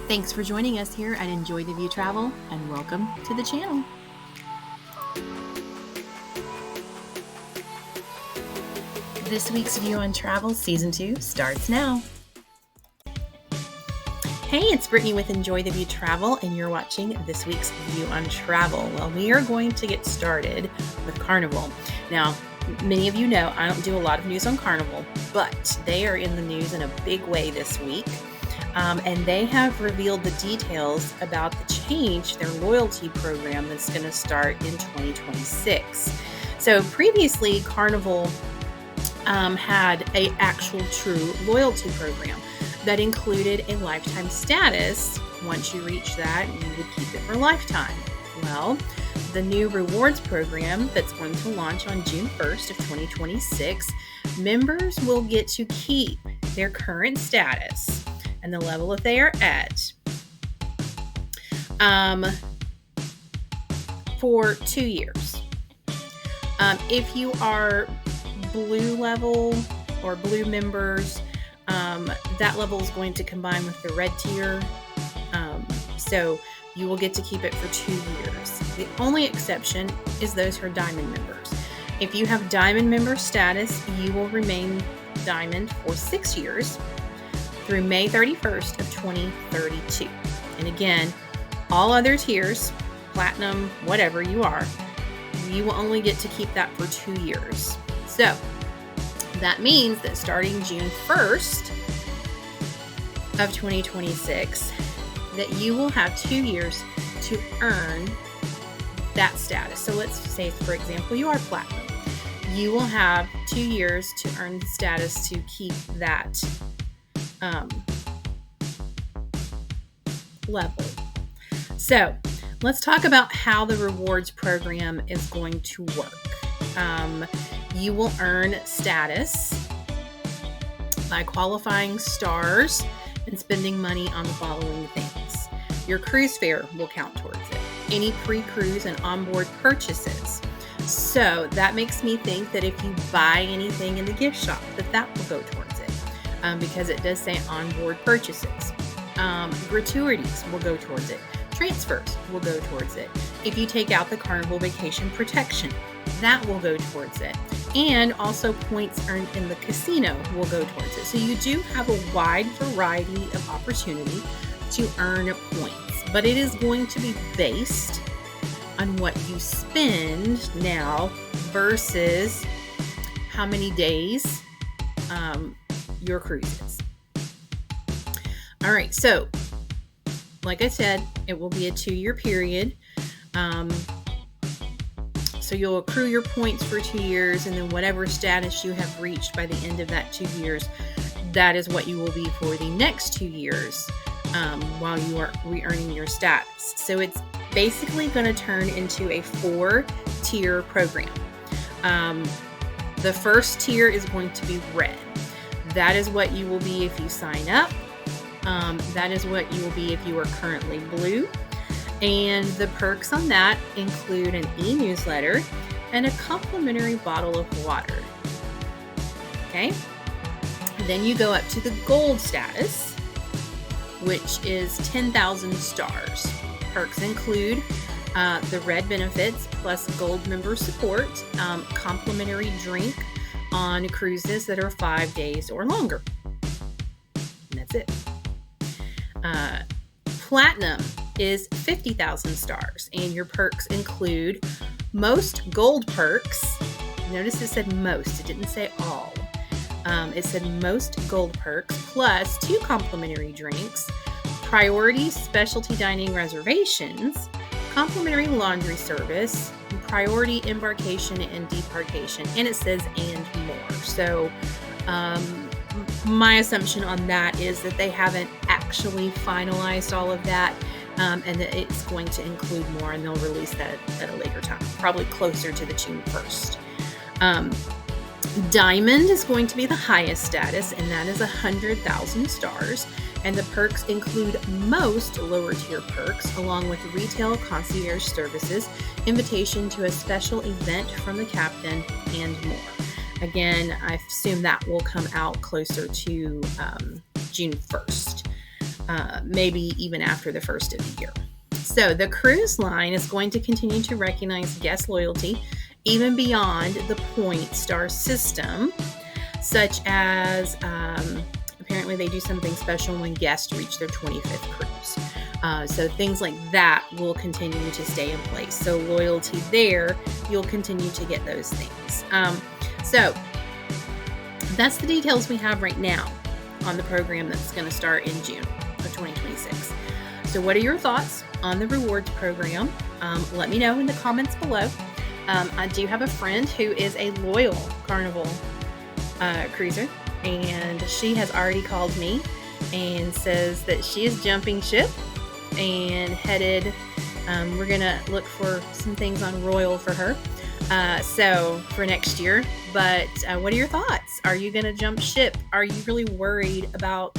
Thanks for joining us here at Enjoy the View Travel, and welcome to the channel. This week's View on Travel Season 2 starts now. Hey, it's Brittany with Enjoy the View Travel, and you're watching this week's View on Travel. Well, we are going to get started with Carnival. Now, many of you know I don't do a lot of news on Carnival, but they are in the news in a big way this week. And they have revealed the details about the change, their loyalty program that's going to start in 2026. So previously, Carnival had an actual true loyalty program that included a lifetime status. Once you reach that, you would keep it for a lifetime. Well, the new rewards program that's going to launch on June 1st of 2026, members will get to keep their current status and the level that they are at for 2 years. If you are blue level or blue members, that level is going to combine with the red tier. So you will get to keep it for 2 years. The only exception is those who are diamond members. If you have diamond member status, you will remain diamond for 6 years through May 31st of 2032. And again, all other tiers, platinum, whatever you are, you will only get to keep that for 2 years. So that means that starting June 1st of 2026, that you will have 2 years to earn that status. So let's say, for example, you are platinum. You will have 2 years to earn the status to keep that level. So let's talk about how the rewards program is going to work. You will earn status by qualifying stars and spending money on the following things. Your cruise fare will count towards it. Any pre-cruise and onboard purchases. So that makes me think that if you buy anything in the gift shop, that will go towards it. Because it does say onboard purchases. Gratuities will go towards it. Transfers will go towards it. If you take out the Carnival Vacation Protection, that will go towards it. And also points earned in the casino will go towards it. So you do have a wide variety of opportunity to earn points, but it is going to be based on what you spend now versus how many days your cruise is. All right, so like I said, it will be a 2-year period. So you'll accrue your points for 2 years, and then whatever status you have reached by the end of that 2 years, that is what you will be for the next 2 years while you are re-earning your status. So it's basically going to turn into a 4-tier program. The first tier is going to be red. That is what you will be if you sign up. That is what you will be if you are currently blue. And the perks on that include an e-newsletter and a complimentary bottle of water. Okay? Then you go up to the gold status, which is 10,000 stars. Perks include the red benefits plus gold member support, complimentary drink on cruises that are 5 days or longer. And that's it. Platinum is 50,000 stars, and your perks include most gold perks. Notice it said most, it didn't say all. It said most gold perks plus 2 complimentary drinks, priority specialty dining reservations, complimentary laundry service, priority embarkation and debarkation, and it says and more. So my assumption on that is that they haven't actually finalized all of that, and that it's going to include more, and they'll release that at a later time, probably closer to the June 1st. Diamond is going to be the highest status, and that is 100,000 stars. And the perks include most lower tier perks, along with retail concierge services, invitation to a special event from the captain, and more. Again, I assume that will come out closer to June 1st. maybe even after the first of the year. So the cruise line is going to continue to recognize guest loyalty even beyond the point star system, such as apparently they do something special when guests reach their 25th cruise. So things like that will continue to stay in place. So loyalty there, you'll continue to get those things. So that's the details we have right now on the program that's going to start in June of 2026. So what are your thoughts on the rewards program? Let me know in the comments below. I do have a friend who is a loyal Carnival cruiser, and she has already called me and says that she is jumping ship and headed. We're gonna look for some things on Royal for her, so for next year. But what are your thoughts? Are you gonna jump ship? Are you really worried about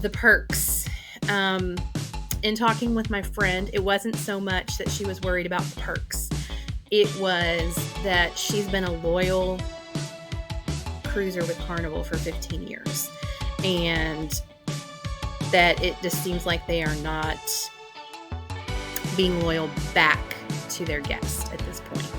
the perks? In talking with my friend, it wasn't so much that she was worried about the perks. It was that she's been a loyal cruiser with Carnival for 15 years, and that it just seems like they are not being loyal back to their guests at this point.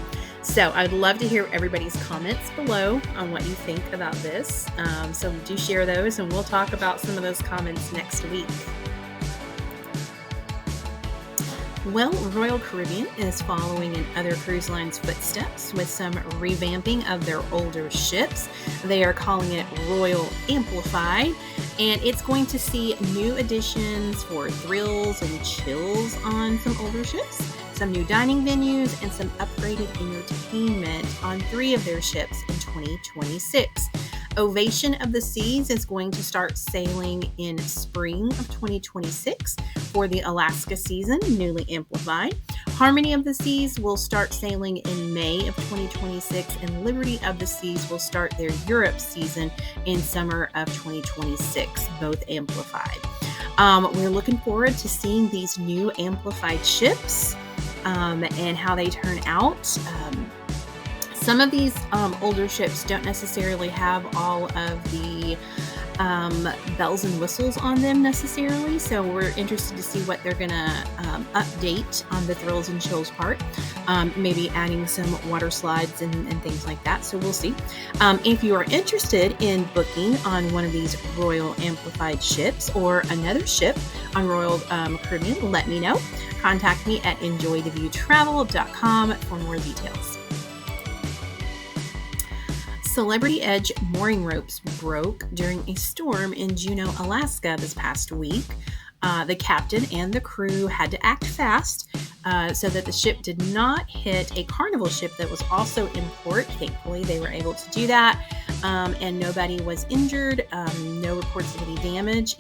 So I'd love to hear everybody's comments below on what you think about this. So do share those, and we'll talk about some of those comments next week. Well, Royal Caribbean is following in other cruise lines' footsteps with some revamping of their older ships. They are calling it Royal Amplified, and it's going to see new additions for thrills and chills on some older ships, some new dining venues, and some upgraded entertainment on 3 of their ships in 2026. Ovation of the Seas is going to start sailing in spring of 2026 for the Alaska season, newly amplified. Harmony of the Seas will start sailing in May of 2026, and Liberty of the Seas will start their Europe season in summer of 2026, both amplified. We're looking forward to seeing these new amplified ships and how they turn out. Some of these older ships don't necessarily have all of the bells and whistles on them necessarily, so we're interested to see what they're going to update on the thrills and chills part, maybe adding some water slides and things like that, so we'll see. If you are interested in booking on one of these Royal Amplified ships or another ship on Royal Caribbean, let me know. Contact me at enjoytheviewtravel.com for more details. Celebrity Edge mooring ropes broke during a storm in Juneau, Alaska this past week. The captain and the crew had to act fast so that the ship did not hit a Carnival ship that was also in port. Thankfully, they were able to do that, and nobody was injured. No reports of any damage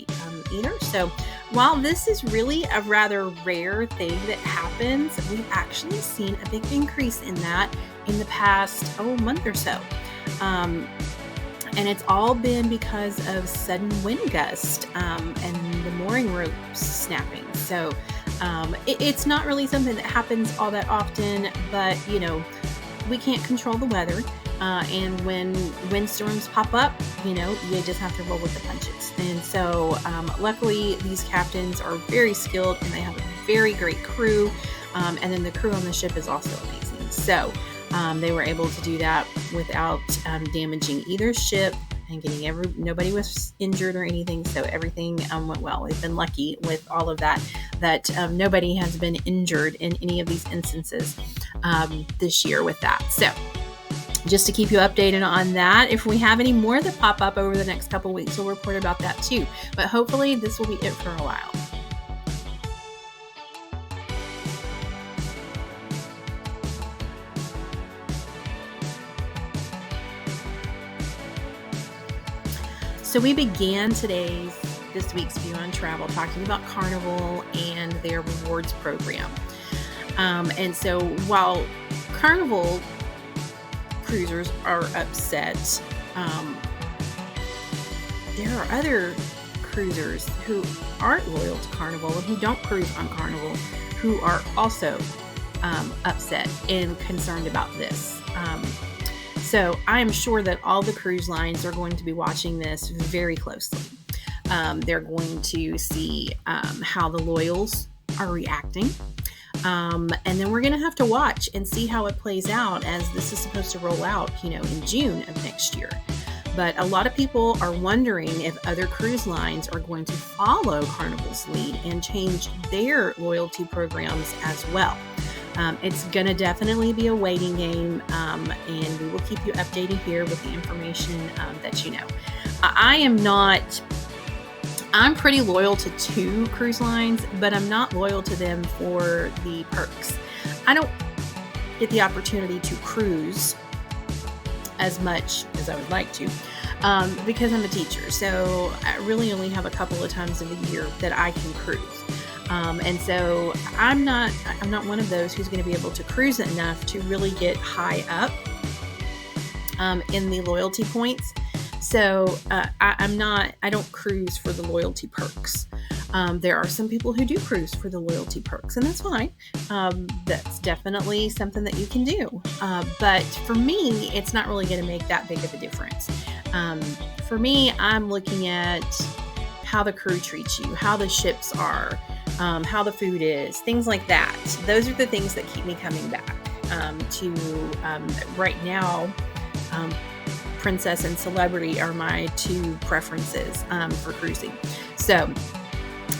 either. So while this is really a rather rare thing that happens, we've actually seen a big increase in that in the past month or so. And it's all been because of sudden wind gust and the mooring ropes snapping. So it's not really something that happens all that often, but we can't control the weather. And when windstorms pop up, you just have to roll with the punches. And so luckily these captains are very skilled and they have a very great crew. And then the crew on the ship is also amazing. So they were able to do that without damaging either ship and getting nobody was injured or anything. So everything went well. We've been lucky with all of that nobody has been injured in any of these instances this year with that. So just to keep you updated on that, if we have any more that pop up over the next couple weeks, we'll report about that too. But hopefully this will be it for a while. So we began this week's View on Travel talking about Carnival and their rewards program. And so while Carnival cruisers are upset, there are other cruisers who aren't loyal to Carnival and who don't cruise on Carnival who are also upset and concerned about this. So I'm sure that all the cruise lines are going to be watching this very closely. They're going to see how the loyals are reacting. And then we're going to have to watch and see how it plays out, as this is supposed to roll out, in June of next year. But a lot of people are wondering if other cruise lines are going to follow Carnival's lead and change their loyalty programs as well. It's going to definitely be a waiting game, and we will keep you updated here with the information that you know. I'm pretty loyal to 2 cruise lines, but I'm not loyal to them for the perks. I don't get the opportunity to cruise as much as I would like to, because I'm a teacher. So I really only have a couple of times a year that I can cruise. And so I'm not one of those who's going to be able to cruise enough to really get high up in the loyalty points. So I don't cruise for the loyalty perks. There are some people who do cruise for the loyalty perks, and that's fine. That's definitely something that you can do. But for me, it's not really going to make that big of a difference. For me, I'm looking at how the crew treats you, how the ships are, how the food is, things like that. Those are the things that keep me coming back to right now. Princess and Celebrity are my 2 preferences for cruising. So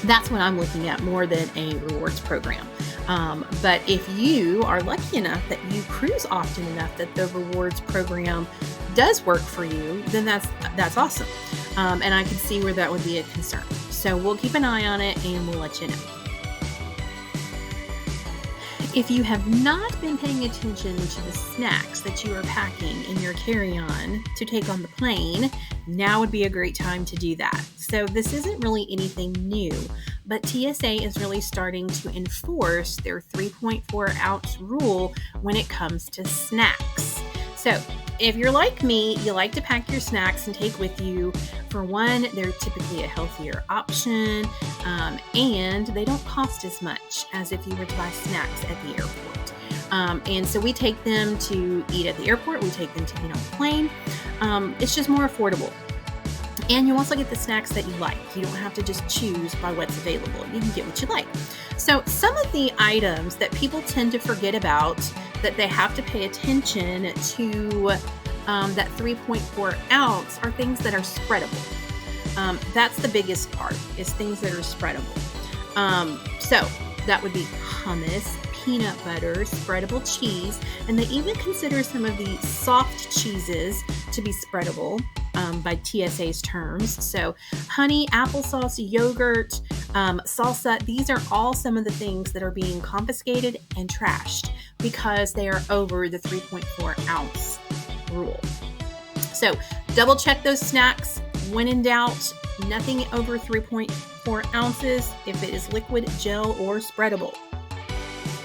that's what I'm looking at more than a rewards program. But if you are lucky enough that you cruise often enough that the rewards program does work for you, then that's awesome. And I can see where that would be a concern. So we'll keep an eye on it and we'll let you know. If you have not been paying attention to the snacks that you are packing in your carry-on to take on the plane, now would be a great time to do that. So this isn't really anything new, but TSA is really starting to enforce their 3.4 ounce rule when it comes to snacks. So if you're like me, you like to pack your snacks and take with you. For one, they're typically a healthier option, and they don't cost as much as if you were to buy snacks at the airport. And so we take them to eat at the airport. We take them to eat on the plane. It's just more affordable. And you also get the snacks that you like. You don't have to just choose by what's available. You can get what you like. So some of the items that people tend to forget about that they have to pay attention to that 3.4 ounce are things that are spreadable. That's the biggest part, is things that are spreadable. So that would be hummus, peanut butter, spreadable cheese, and they even consider some of the soft cheeses to be spreadable by TSA's terms. So honey, applesauce, yogurt, salsa, these are all some of the things that are being confiscated and trashed because they are over the 3.4 ounce rule. So double check those snacks. When in doubt, nothing over 3.4 ounces if it is liquid, gel, or spreadable,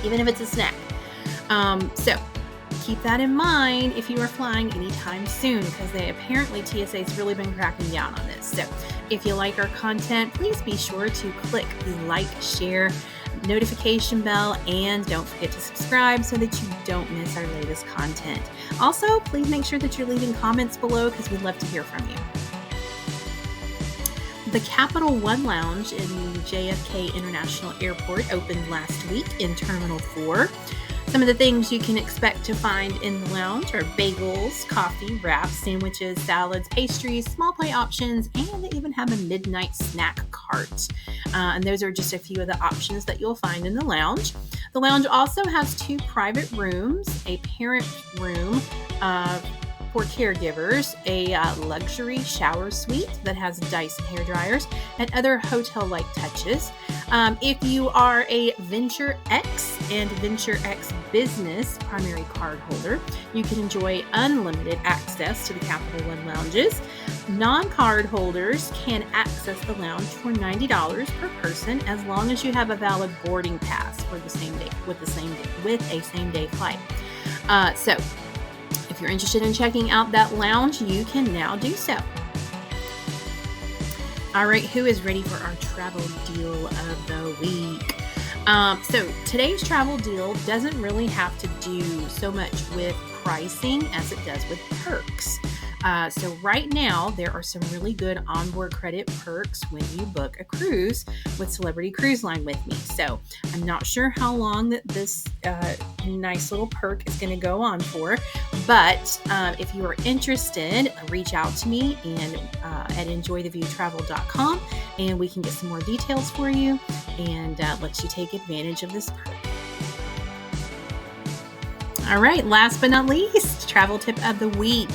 even if it's a snack. So keep that in mind if you are flying anytime soon, because TSA has really been cracking down on this. So if you like our content, please be sure to click the like, share, notification bell, and don't forget to subscribe so that you don't miss our latest content. Also, please make sure that you're leaving comments below because we'd love to hear from you. The Capital One Lounge in JFK International Airport opened last week in Terminal 4. Some of the things you can expect to find in the lounge are bagels, coffee, wraps, sandwiches, salads, pastries, small plate options, and they even have a midnight snack cart. And those are just a few of the options that you'll find in the lounge. The lounge also has 2 private rooms, a parent room for caregivers, a luxury shower suite that has Dyson hair dryers and other hotel-like touches. If you are a Venture X and Venture X Business primary card holder, you can enjoy unlimited access to the Capital One lounges. Non-card holders can access the lounge for $90 per person as long as you have a valid boarding pass for the same day with a same-day flight. So if you're interested in checking out that lounge, you can now do so. All right, who is ready for our travel deal of the week? So today's travel deal doesn't really have to do so much with pricing as it does with perks. So right now, there are some really good onboard credit perks when you book a cruise with Celebrity Cruise Line with me. So I'm not sure how long that this nice little perk is going to go on for, but if you are interested, reach out to me and at enjoytheviewtravel.com, and we can get some more details for you and let you take advantage of this perk. All right, last but not least, travel tip of the week.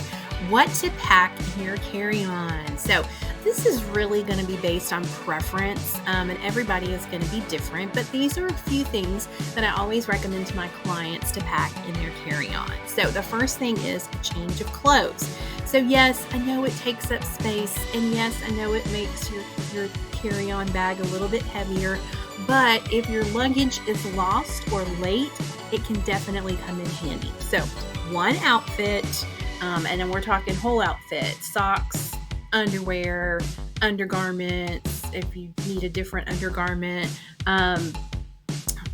What to pack in your carry-on. So this is really going to be based on preference, and everybody is going to be different, but these are a few things that I always recommend to my clients to pack in their carry-on. So the first thing is a change of clothes. So yes, I know it takes up space, and yes, I know it makes your carry-on bag a little bit heavier, but if your luggage is lost or late, it can definitely come in handy. So one outfit, and then we're talking whole outfit, socks, underwear, undergarments, if you need a different undergarment,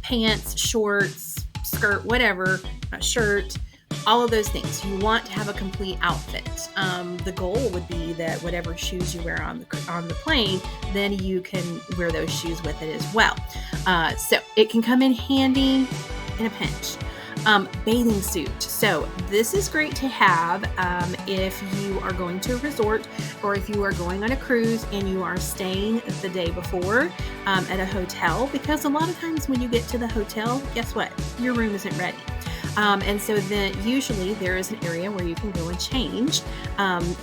pants, shorts, skirt, whatever, a shirt, all of those things. You want to have a complete outfit. The goal would be that whatever shoes you wear on the plane, then you can wear those shoes with it as well. So it can come in handy in a pinch. Bathing suit. So this is great to have if you are going to a resort or if you are going on a cruise and you are staying the day before at a hotel, because a lot of times when you get to the hotel, guess what? Your room isn't ready. And so then usually there is an area where you can go and change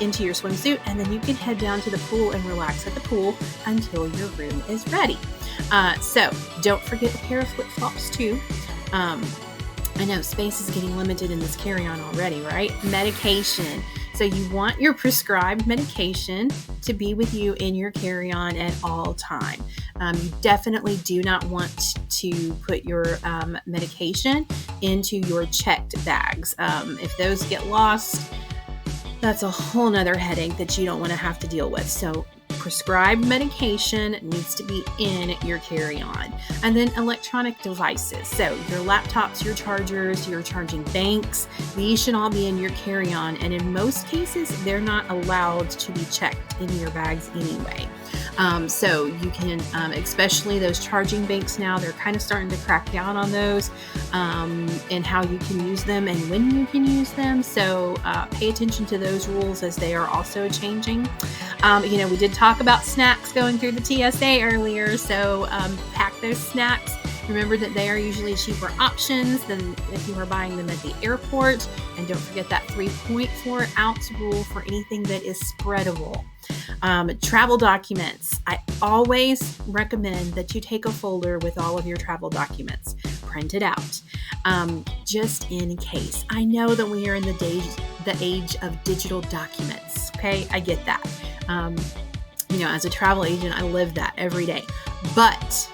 into your swimsuit, and then you can head down to the pool and relax at the pool until your room is ready. So don't forget a pair of flip-flops too. I know space is getting limited in this carry-on already, right? Medication. So you want your prescribed medication to be with you in your carry-on at all time. You definitely do not want to put your medication into your checked bags. If those get lost, that's a whole nother headache that you don't want to have to deal with. So prescribed medication needs to be in your carry-on. And then electronic devices. So your laptops, your chargers, your charging banks, these should all be in your carry-on. And in most cases, they're not allowed to be checked in your bags anyway. So you can, especially those charging banks now, they're kind of starting to crack down on those and how you can use them and when you can use them. So pay attention to those rules as they are also changing. We did talk about snacks going through the TSA earlier, so pack those snacks. Remember that they are usually cheaper options than if you are buying them at the airport. And don't forget that 3.4 ounce rule for anything that is spreadable. Travel documents. I always recommend that you take a folder with all of your travel documents. Print it out, just in case. I know that we are in the age of digital documents. Okay, I get that. As a travel agent, I live that every day. But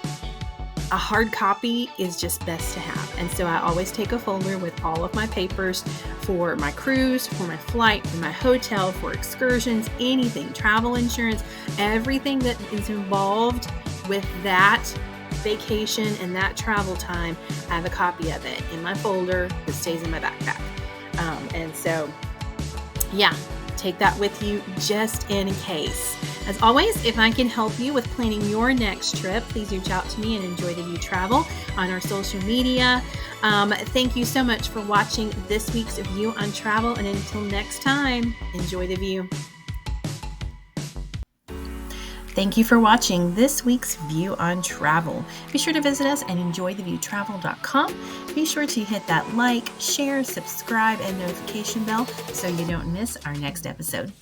a hard copy is just best to have. And so I always take a folder with all of my papers for my cruise, for my flight, for my hotel, for excursions, anything, travel insurance, everything that is involved with that vacation and that travel time. I have a copy of it in my folder that stays in my backpack. Take that with you just in case. As always, if I can help you with planning your next trip, please reach out to me and Enjoy the View Travel on our social media. Thank you so much for watching this week's View on Travel, and until next time, enjoy the view. Thank you for watching this week's View on Travel. Be sure to visit us at enjoytheviewtravel.com. Be sure to hit that like, share, subscribe, and notification bell so you don't miss our next episode.